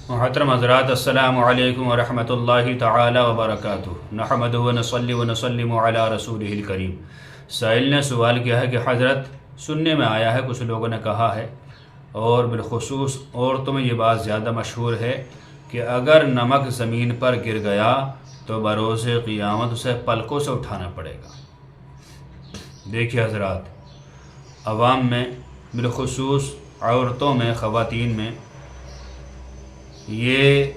محترم حضرات، السلام علیکم ورحمۃ اللہ تعالی وبرکاتہ۔ نحمدہ ونصلی ونسلم علی رسولہ الکریم۔ سائل نے سوال کیا ہے کہ حضرت، سننے میں آیا ہے، کچھ لوگوں نے کہا ہے اور بالخصوص عورتوں میں یہ بات زیادہ مشہور ہے کہ اگر نمک زمین پر گر گیا تو بروز قیامت اسے پلکوں سے اٹھانا پڑے گا۔ دیکھیے حضرات، عوام میں بالخصوص عورتوں میں، خواتین میں یہ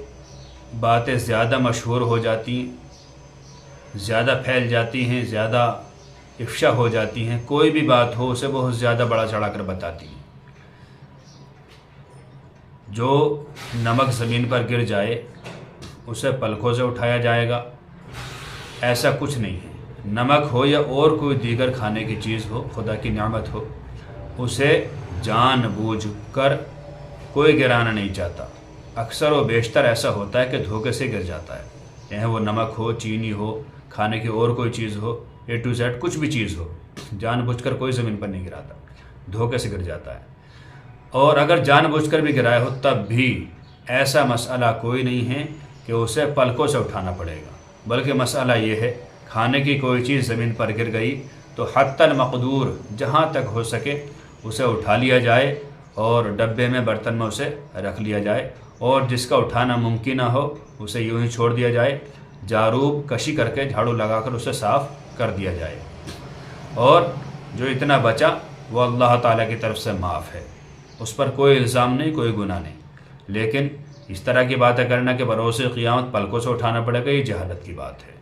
باتیں زیادہ مشہور ہو جاتی ہیں، زیادہ پھیل جاتی ہیں، زیادہ افشا ہو جاتی ہیں۔ کوئی بھی بات ہو اسے بہت زیادہ بڑا چڑھا کر بتاتی ہیں۔ جو نمک زمین پر گر جائے اسے پلکوں سے اٹھایا جائے گا، ایسا کچھ نہیں ہے۔ نمک ہو یا اور کوئی دیگر کھانے کی چیز ہو، خدا کی نعمت ہو، اسے جان بوجھ کر کوئی گرانا نہیں چاہتا۔ اکثر و بیشتر ایسا ہوتا ہے کہ دھوکے سے گر جاتا ہے، چاہے وہ نمک ہو، چینی ہو، کھانے کی اور کوئی چیز ہو، A to Z کچھ بھی چیز ہو، جان بوجھ کر کوئی زمین پر نہیں گراتا، دھوکے سے گر جاتا ہے۔ اور اگر جان بوجھ کر بھی گرایا ہو تب بھی ایسا مسئلہ کوئی نہیں ہے کہ اسے پلکوں سے اٹھانا پڑے گا، بلکہ مسئلہ یہ ہے، کھانے کی کوئی چیز زمین پر گر گئی تو حتی المقدور جہاں تک ہو سکے اسے اٹھا لیا جائے اور ڈبے میں، برتن میں اسے رکھ لیا جائے، اور جس کا اٹھانا ممکن نہ ہو اسے یوں ہی چھوڑ دیا جائے، جاروب کشی کر کے، جھاڑو لگا کر اسے صاف کر دیا جائے، اور جو اتنا بچا وہ اللہ تعالیٰ کی طرف سے معاف ہے، اس پر کوئی الزام نہیں، کوئی گناہ نہیں۔ لیکن اس طرح کی باتیں کرنا کہ بروز قیامت پلکوں سے اٹھانا پڑے گا، یہ جہالت کی بات ہے۔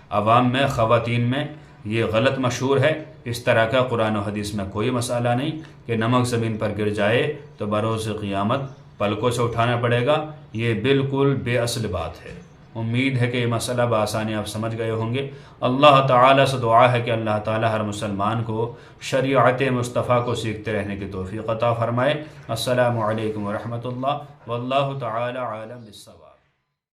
عوام میں، خواتین میں یہ غلط مشہور ہے۔ اس طرح کا قرآن و حدیث میں کوئی مسئلہ نہیں کہ نمک زمین پر گر جائے تو بروز قیامت پلکوں سے اٹھانا پڑے گا۔ یہ بالکل بے اصل بات ہے۔ امید ہے کہ یہ مسئلہ بآسانی آپ سمجھ گئے ہوں گے۔ اللہ تعالیٰ سے دعا ہے کہ اللہ تعالیٰ ہر مسلمان کو شریعت مصطفیٰ کو سیکھتے رہنے کی توفیق عطا فرمائے۔ السلام علیکم ورحمۃ اللہ، واللہ تعالیٰ عالم بالصواب۔